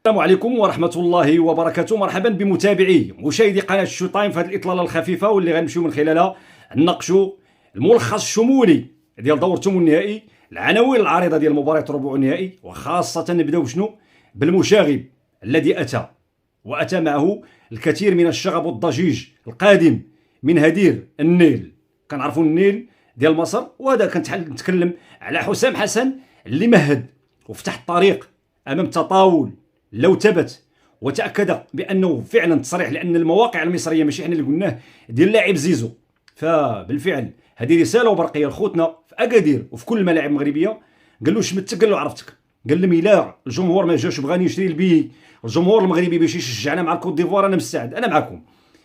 السلام عليكم ورحمة الله وبركاته. مرحبا بمتابعي مشاهدي قناة شو تايم في هذه الإطلالة الخفيفة واللي غنمشيو من خلالها نناقشوا الملخص الشمولي ديال دور الثمن النهائي، العناوين العريضة ديال مباريات الربع النهائي، وخاصة نبداو بشنو؟ بالمشاغب الذي أتى معه الكثير من الشغب والضجيج القادم من هدير النيل. كنعرفوا النيل ديال مصر، وهذا كنتكلم على حسام حسن اللي مهد وفتح الطريق امام تطاول لو ثبت وتاكد بانه فعلا تصريح، لان المواقع المصريه ماشي حنا اللي قلناه، ديال لاعب زيزو. فبالفعل هذه رساله وبرقيه لخوتنا في اكادير وفي كل الملاعب المغربيه. قال له شمتك، قال له عرفتك، قال لهم الا الجمهور ما جاش بغاني يشري البي، الجمهور المغربي باش يشجعنا مع الكوت ديفوار، انا مستعد، انا معكم.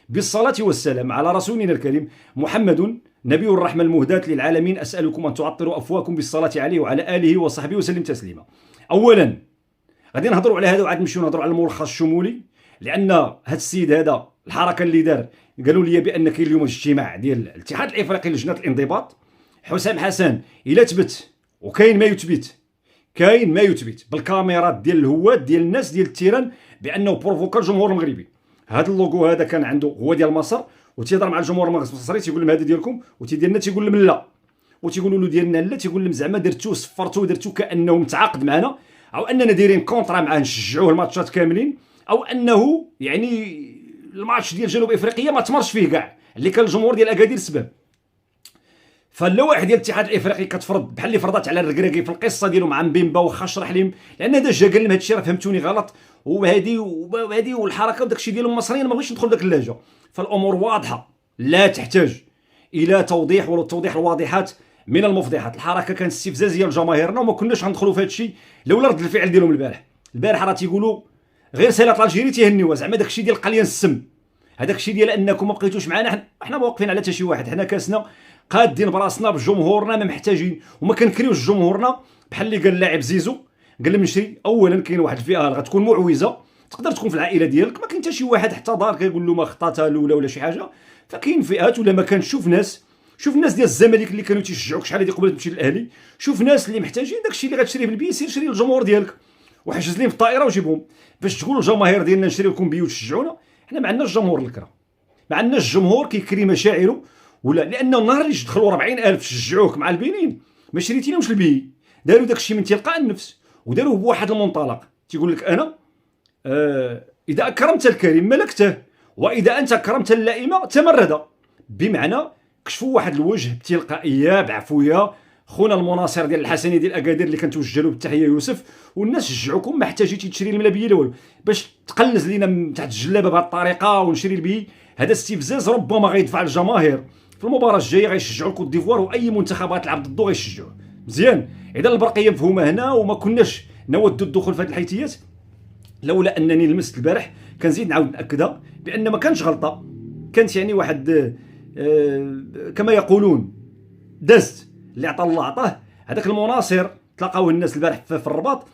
بالصلاه والسلام على رسولنا الكريم محمد نبي الرحمه المهداة للعالمين، اسالكم ان تعطروا افواكم بالصلاه عليه وعلى اله وصحبه وسلم تسليما. اولا غادي نهضروا على هذا وعاد نمشيو نهضروا على الملخص الشمولي، لان هذا السيد هذا الحركه اللي دار قالوا لي بان كاين اليوم اجتماع ديال الاتحاد الافريقي لجنه الانضباط. حسام حسن الا تبت، وكاين ما يثبت بالكاميرات ديال الهوات ديال الناس ديال التيران بانه بروفوكا الجمهور المغربي. هذا اللوغو هذا كان عنده هو ديال مصر، وتيهضر مع الجمهور المصري تيقول لهم هذا ديالكم، وتيديرنا تيقول لهم لا، وتيقولوا له ديالنا لا، تيقول لهم زعما درتو صفرتو درتو كانه متعاقد معنا، او اننا دايرين كونطرا معاه نشجعوه الماتشات كاملين، او انه يعني الماتش ديال جنوب افريقيا ما تمرش فيه كاع، اللي كان الجمهور ديال اكادير السبب. فاللوائح ديال الاتحاد الافريقي كتفرض بحال اللي فرضات على الركراكي في القصه ديالو مع مبيمبا، واخا شرح لهم، لان هذا جا قال لهم هذا الشيء راه فهمتوني غلط، وهذه والحركه وداك الشيء ديالهم المصريين، ما بغيتش ندخل داك اللهجه. فالامور واضحه لا تحتاج الى توضيح، ولا توضيح الواضحات من المفضحات. الحركه كانت استفزازيه لجماهيرنا، وما كناش غندخلوا في هذا الشيء لولا رد الفعل ديالهم البارح راه تيقولوا غير ساله الجيري تيهنيوها، زعما داك الشيء ديال قليان السم، هذاك الشيء ديال انكم ما بقيتوش معنا، حنا ما واقفين على حتى شي واحد، حنا كاسنا قادين براسنا بجمهورنا، ما محتاجين وما كنكريوش جمهورنا. بحال اللي قال لاعب زيزو، قال لهم نشري. اولا كاين واحد الفئه غتكون معوزه، تقدر تكون في العائله ديالك، ما كاين حتى شي واحد حتى دار كيقول له ما خطاتها الاولى ولا شي حاجه. فكاين فئات، ولا ما كان شوف ناس ديال الزمالك اللي كانوا تيشجعوك شحال هذه قبل تمشي للاهلي، شوف ناس اللي محتاجين داكشي اللي غتشريه في البي، سير شري للجمهور ديالك وحجز لهم في الطائره وجيبهم، باش تقول الجماهير ديالنا نشري لكم بيو تشجعونا. حنا ما عندناش جمهور الكره، ما عندناش جمهور كيكري مشاعره، ولا لانه النهار اللي دخلوا 40,000 شجعوك مع البنين ما شريتي لهمش البي، داروا داكشي من تلقاء النفس، وداروه بواحد المنطلق تيقول لك انا اذا اكرمت الكريم ملكته، واذا انت اكرمت اللئيم تمرد. بمعنى كشفوا واحد الوجه بتلقائيه بعفويه. خونا المناصر ديال الحسنيه ديال اكادير اللي كنتوجه له بالتحيه يوسف، والناس شجعوكم، ما احتاجيتي تشري الملابيه لا والو، باش تقلز لينا من تحت الجلابه بهذه الطريقه ونشري البي. هذا استفزاز ربما غيدفع الجماهير في المباراه الجايه، غيشجعوا الكوت ديفوار، واي منتخب غتلعب ضده غيشجعوه مزيان. اذا البرقيه مفهومه هنا، وما كناش نود الدخول في هذه الحيثيات، لولا انني لمست البارح كنزيد نعاود ناكدها بان ما كانش غلطه، كانت يعني واحد كما يقولون دست اللي عطى الله عطاه. هذاك المناصر تلاقاوه الناس البارح في الرباط،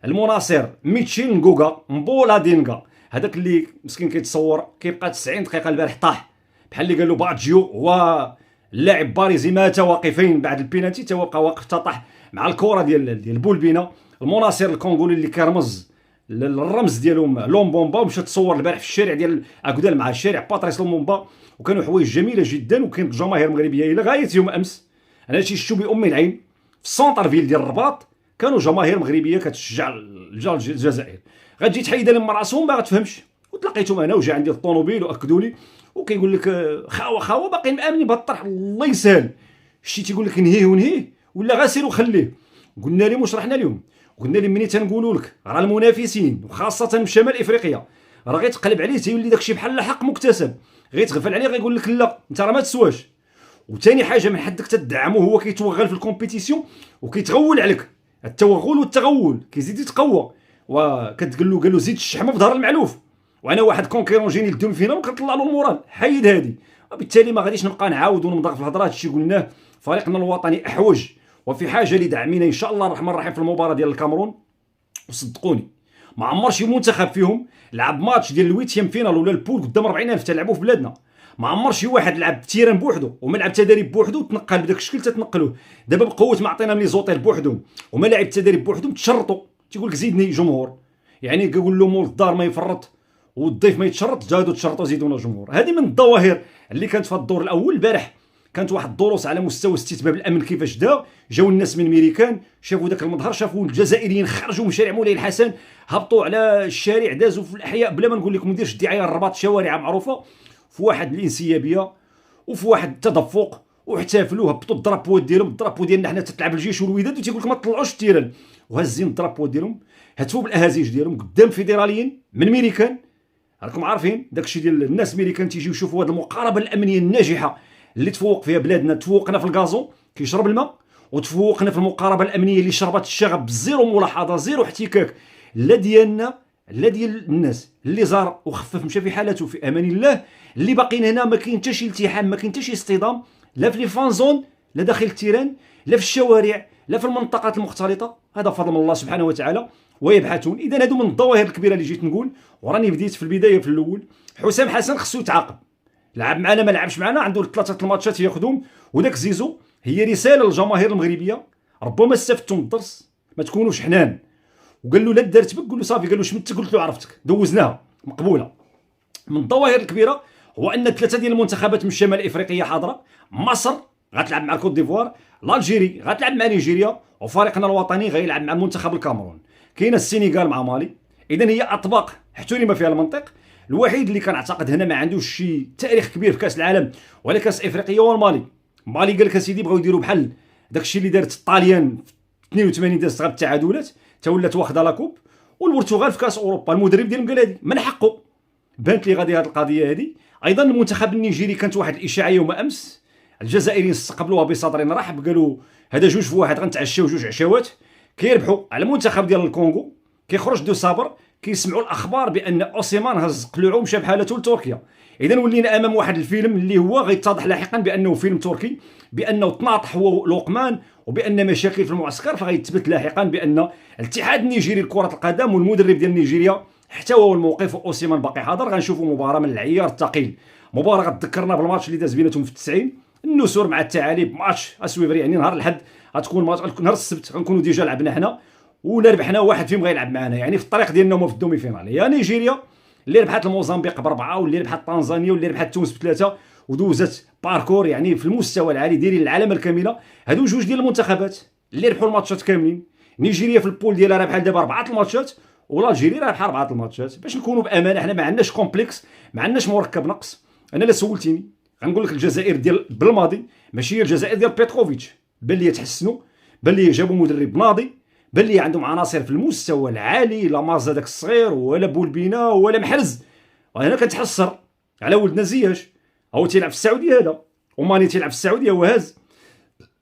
المناصر ميتشيل نغوغا مبولا دينغا، هذاك اللي مسكين كيتصور كيبقى 90 دقيقه البارح طاح، بحال اللي قال له باجيو هو اللاعب باريزي مات واقفين بعد البينالتي، تا بقى واقف طاح مع الكره ديال بولبينا. المناصر الكونغولي اللي كرمز الرمز ديالهم لومبومبا، ومشى تصور البارح في الشارع ديال اكودال مع الشارع باتريس لومبومبا، وكانوا حوايج جميله جدا، وكانت الجماهير المغربيه الى غايه يوم امس. انا هادشي شفتو بامي العين في السونتر فيل ديال الرباط، كانوا جماهير مغربيه كتشجع الجزائر. غتجي تحيد لهم راسهم ما غتفهمش، وتلاقيتهم انا وجا عندي الطوموبيل واكدوا لي، وكيقول لك خاوه باقيين مامنين بهذا الطرح، الله يسهل. شتي تيقول لك نهيه ولا غاسير وخليه. قلنا لهم وشرحنا لهم، قلنا لهم ملي تنقولوا لك راه المنافسين وخاصه في شمال افريقيا راه غيتقلب عليه تيولي داكشي بحال حق مكتسب، غيتغفل عليه، غيقول لك لا انت راه ما تسواش. وثاني حاجه من حدك تدعمه، هو كيتوغل في الكومبيتيسيون وكيتغول عليك، التوغل والتغول كيزيد يتقوى، وكتقول له زيد الشحمه في ظهر المعلوف، وانا واحد كونكيرون جيني للدوم فينال وكنطلع له المورال حيد هادي. وبالتالي ما غاديش نبقى نعاود ونمضغ في الهضره، هادشي قلناه. فريقنا الوطني احوج وفي حاجه لدعمنا ان شاء الله الرحمن الرحيم في المباراه ديال الكاميرون. وصدقوني ما عمر شي منتخب فيهم لعب ماتش ديال الويتيام فينال ولا البول قدام 40,000 تلعبوا في بلادنا، ما عمر شي واحد لعب تيران بوحدو وما لعب تدريب بوحدو وتنقل بداك الشكل تتنقلوه. دابا بقوه ما عطينا لي زوطيل بوحدهم وما لعب تدريب بوحدهم، تشرطوا تيقول لك زيدني جمهور. يعني كيقول له مول الدار ما يفرط والضيف ما يتشرط، زادوا تشرطوا زيدونا جمهور. هذه من الظواهر اللي كانت في الدور الاول. البارح كانت واحد الدروس على مستوى استتباب الامن كيفاش دا. جاو الناس من ميريكان شافوا ذاك المظهر، شافوا الجزائريين خرجوا من شارع مولاي الحسن، هبطوا على الشارع، دازوا في الاحياء بلا ما نقول لكم نديرش الدعايه الرباط، شوارع معروفه، في واحد الانسيابيه وفي واحد التدفق، واحتفلوا هبطوا الدرابو ديالهم. الدرابو ديالنا حنا تتلعب الجيش والوداد وتيقول لك ما تطلعوش التيران، وهازين الدرابو ديالهم، هتفوا بالاهازيج ديالهم قدام فيدراليين من ميريكان. راكم عارفين داكشي ديال الناس ميريكان تيجيو يشوفوا هذه المقاربه الامنيه الناجحه اللي تفوق فيها بلادنا. تفوقنا في الغازون كيشرب الماء، وتفوقنا في المقاربه الامنيه اللي شربت الشغب بزيرو ملاحظه، زيرو احتكاك، لا ديالنا لا ديال الناس. اللي زار وخفف مشى في حالته في امان الله. اللي باقيين هنا ما كاين حتى شي التحام، ما كاين حتى شي اصطدام، لا في لي فانزون، لا داخل التيران، لا في الشوارع، لا في المنطقات المختلطه. هذا فضل من الله سبحانه وتعالى ويبحثون. اذا هادو من الظواهر الكبيره اللي جيت نقول، وراني بديت في البدايه في الاول. حسام حسن خصو يتعاقب، لعب معنا ما لعبش معنا، عنده 3 الماتشات ياخذهم. وداك زيزو هي رساله للجماهير المغربيه، ربما استفدتم الدرس، ما تكونوش حنان. وقال له لا درت بك، قول له صافي، قال له شمت، قلت له عرفتك، دوزناها مقبوله. من الظواهر الكبيره هو ان 3 ديال المنتخبات من الشمال الافريقيه حاضره. مصر غتلعب مع الكوت ديفوار، الجيري غتلعب مع نيجيريا، وفريقنا الوطني غيلعب مع منتخب الكاميرون. كاينه السينغال مع مالي. اذا هي اطباق احترم فيها المنطق. الوحيد اللي كنعتقد هنا ما عندوش شي تاريخ كبير في كاس العالم ولا كاس افريقيا هو المالي. مالي قال لك اسيدي بغاو يديروا بحال داكشي اللي دارت الطاليان في 82، دازت غير التعادلات تا ولات واخده لاكوب. والبرتغال في كاس اوروبا المدرب ديالهم قال هادي من حقه، بانت لي غادي هذه القضيه هذه. ايضا المنتخب النيجيري كانت واحد الاشاعه يوم امس، الجزائريين استقبلوها بصدر رحب، قالوا هذا جوج في واحد، غنتعشاو جوج عشاوات. كيربحوا على المنتخب ديال الكونغو، كيخرج دو صابر، كيسمعوا الاخبار بان اوسيمان هز قلوعو ومشى بحالته لتركيا. اذا ولينا امام واحد الفيلم اللي هو غيتضح لاحقا بانه فيلم تركي، بانه تناطح هو لقمان، وبان مشاكل في المعسكر. فغيتثبت لاحقا بان الاتحاد النيجيري لكره القدم والمدرب ديال نيجيريا احتووا الموقف، واوسيمان باقي حاضر. غنشوفوا مباراه من العيار الثقيل، مباراه غتذكرنا بالماتش اللي داز بيناتهم في 90. النسور مع التعاليب، ماتش اسويفري يعني نهار الاحد غتكون ماتش، نهار السبت غنكونوا ديجا لعبنا حنا ولا ربحنا، واحد فيهم غيلعب معنا يعني في الطريق ديالنا هما في الدومي فينال. يا نيجيريا اللي ربحت الموزمبيق ب4، واللي ربحت طنزانيا، واللي ربحت تونس ب3، ودوزت باركور يعني في المستوى العالي دايرين العلامه الكامله. هادو جوج ديال المنتخبات اللي ربحوا الماتشات كاملين. نيجيريا في البول ديالها راه بحال دابا 4 الماتشات، والجيري راه بحال 4 الماتشات. باش نكونوا بامانه حنا ما عندناش كومبلكس، ما عندناش مركب نقص. انا لا سولتيني غنقول لك الجزائر ديال بالماضي ماشي هي الجزائر ديال بيتروفيتش. بان لي تحسنوا، بان لي جابوا مدرب ناضي، بان لي عندهم عناصر في المستوى العالي، لا مارزا داك الصغير ولا بولبينا ولا محرز. وانا كنتحسر على ولدنا زياش، هو تيلعب في السعوديه هذا، وماني تيلعب في السعوديه وهاز.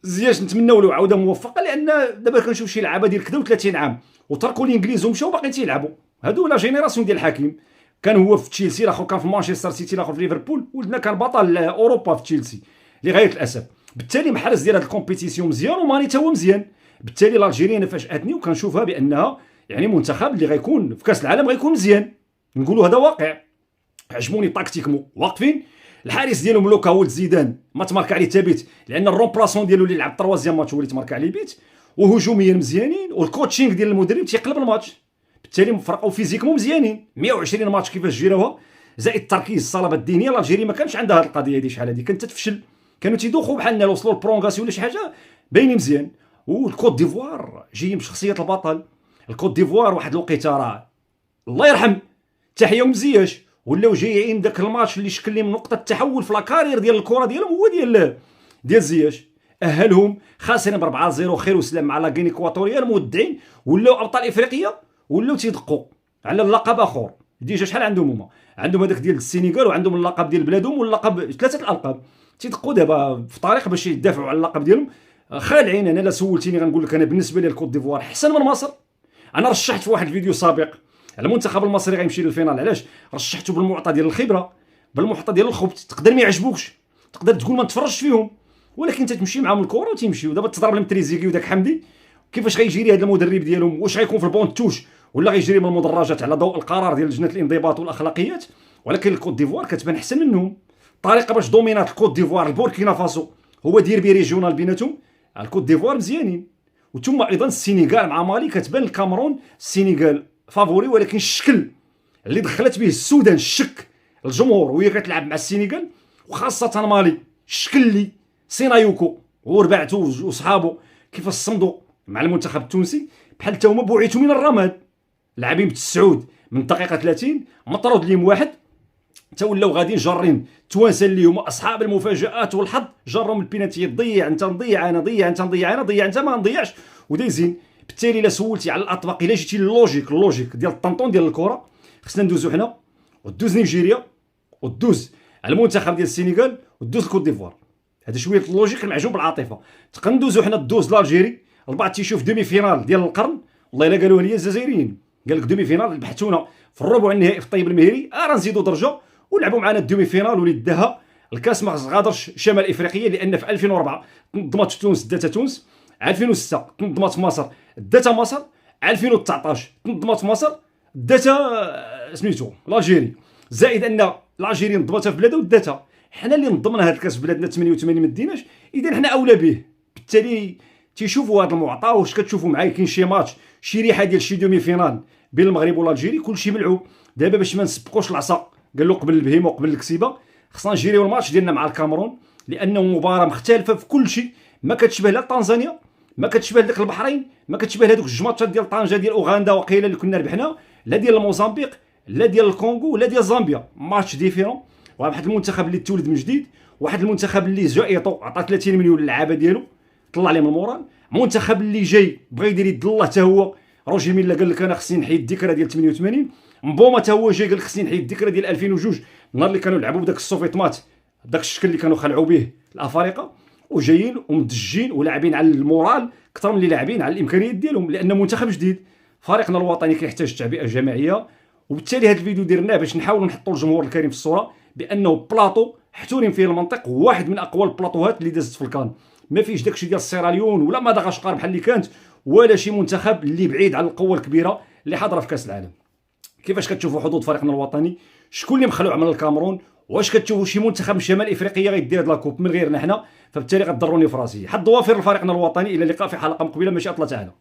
زياش نتمنوا له عوده موفقه، لان دابا كنشوف شي لعابه ديال كذا و30 عام وتركوا الانجليز ومشاو باقيين تيلعبوا. هادو لا جينيراسيون ديال الحكيم، كان هو في تشيلسي، الاخر كان في مانشستر سيتي، الاخر في ليفربول. ولدنا كان بطل اوروبا في تشيلسي لغايه الاسف. بالتالي محرز ديال هاد الكومبيتيسيون مزيان، وماني تا هو مزيان. بالتالي الجيريا انا فاجاتني، وكنشوفها بانها يعني منتخب اللي غيكون في كاس العالم غيكون مزيان. نقولوا هذا واقع. عجبوني تاكتيكمو واقفين. الحارس ديالهم لوكا ولد زيدان ما تمارك عليه تابيت، لان الرومبلاسون ديالو اللي لعب 3 ماتش هو اللي تمارك عليه بيت. وهجوميا مزيانين، والكوتشينغ ديال المدرب تيقلب الماتش. بالتالي مفرقوا فيزيكمو مزيانين. 120 ماتش كيفاش جيروها، زائد التركيز، الصلابه الدينيه. الجيري ما كانش عندها هذه القضيه هذه، شحال هذه كانت تتفشل، كانوا تيدوخوا بحالنا، وصلوا للبرونغاسيون ولا شي حاجه باينين مزيان. والكوت ديفوار جايين بشخصيه البطل. الكوت ديفوار واحد الوقيته راه الله يرحم تحيه ومزياش، ولاو جايين داك الماتش اللي شكل لي من نقطه التحول في لاكارير ديال الكره ديالهم هو ديال زياش. اهلهم خاسرين ب4-0 خير وسلام مع لا غيني اكواتوريال، مودعين ولاو ابطال افريقيا، ولاو تيدقوا على اللقب اخر. ديجا شحال عندهم هما؟ عندهم هذاك ديال السينغال، وعندهم اللقب ديال بلادهم، واللقب 3 الالقاب. تيدقوا دابا في طريق باش يدافعوا على اللقب ديالهم. خالعين. انا لا سولتيني غنقول لك انا بالنسبه لي الكوت ديفوار احسن من مصر. انا رشحت في واحد الفيديو سابق المنتخب المصري غيمشي للفينال. علاش؟ رشحته بالمعطى ديال الخبره، بالمعطى ديال الخبث. تقدر ما يعجبوكش، تقدر تقول ما تفرجش فيهم، ولكن انت تمشي معاهم الكره وتمشيو. دابا تضرب لهم تريزيكي وداك حمدي، كيفاش غيجيري هذا المدرب ديالهم؟ واش غيكون في البون توش ولا غيجري من المدرجات على ضوء القرار ديال لجنه الانضباط والاخلاقيات؟ ولكن الكوت ديفوار كتبان احسن منهم. الطريقه باش دومينات الكوت ديفوار البوركينا فاسو هو ديربي ريجيونال بيناتهم. الكوت ديفوار مزيانين. وثم ايضا السينغال مع مالي كتبان الكاميرون. السينغال فافوري، ولكن الشكل اللي دخلت به السودان الشك الجمهور وهي كتلعب مع السنغال وخاصه مالي، الشكل اللي سينايوكو وربعته وصحابه كيفاش صمدوا مع المنتخب التونسي بحال حتى هما بوعيتوا من الرماد. لاعبين بالتسعود من الدقيقه 30 مطرود ليهم واحد، حتى ولاو غاديين جارين توانسه اللي هما اصحاب المفاجات والحظ، جارهم البيناتي ضيع انت نضيع انا، ضيع انت نضيع انا، ضيع انت ما نضيعش ودايزين. بالتالي الا سولتي على الاطباق، الا جيتي اللوجيك ديال الطنطون ديال الكره، خصنا ندوزو حنا ودوز نيجيريا ودوز المنتخب ديال السنغال ودوز الكوت ديفوار. هذا شويه اللوجيك المعجون بالعاطفه. تبقى ندوزو حنا دوز لالجيري، البعض تيشوف دومي فينال ديال القرن، والله الا قالوها لي الجزائريين، قال لك دومي فينال بحثونا في الربع النهائي في الطيب المهري، راه نزيدوا درجه ولعبوا معنا الدومي فينال واللي داها الكاس ما غادرش شمال افريقيا، لان في 2004 تنظمت في تونس داتها تونس، 2006 تنظمت في مصر داتها مصر، 2019 تنظمت في مصر داتها سميتو الجيري، زائد ان الجيري نظمتها في بلادها وداتها. حنا اللي نظمنا هذا الكاس في بلادنا 88 ما ديناش، اذا حنا اولى به. بالتالي تيشوفوا هذا المعطى، واش كتشوفوا معايا كاين شي ماتش شي ريحه ديال شي دومي فينال بين المغرب والجيري، كلشي ملعوب. دابا باش ما نسبقوش العصا، قال له قبل البهيمه وقبل الكسيبه، خصنا نجيريو الماتش ديالنا مع الكاميرون، لانه مباراه مختلفه في كل شيء، ما كتشبه لا طنزانيا، ما كتشبه داك البحرين، ما كتشبه هذوك الجماطات ديال طنجه ديال اوغندا وقيله اللي كنا ربحنا، لا ديال الموزمبيق لا ديال الكونغو لا ديال زامبيا. ماتش ديفيرون، واحد المنتخب اللي تولد من جديد، واحد المنتخب اللي جايطو عطى 30 مليون للعابه ديالو طلع عليه من المورال، منتخب اللي جاي بغى يدير يد الله حتى هو. روجي ميلا قال لك انا خصني نحيد الذكرى ديال 88، مبوما حتى هو جاي قال لك خصني نحيد الذكرى ديال 2002 النهار اللي كانوا يلعبوا بداك السوفيتمات، داك الشكل اللي كانوا خلعوا به الافارقه، وجايين ومدجين ولاعبين على المورال اكثر من اللي لاعبين على الامكانيات ديالهم، لان منتخب جديد. فريقنا الوطني كيحتاج تعبئه جماعيه، وبالتالي هذا الفيديو درناه باش نحاولوا نحطوا الجمهور الكريم في الصوره بانه بلاطو احترم فيه المنطق، واحد من اقوى البلاطوهات اللي دازت في الكان. ما فيش داكشي ديال سيراليون ولا مدغشقر بحال اللي كانت، ولا شي منتخب اللي بعيد على القوه الكبيره اللي حاضره في كاس العالم. كيفاش كتشوفوا حظوظ فريقنا الوطني؟ شكون اللي مخلوع من الكاميرون؟ واش كتشوفوا شي منتخب من شمال افريقيا غيدير هاد لاكوب من غيرنا حنا؟ فبالتالي غضروني في راسي. حظ وافر لفريقنا الوطني، الى اللقاء في حلقه مقبله، ماشي اطلع حتى هنا.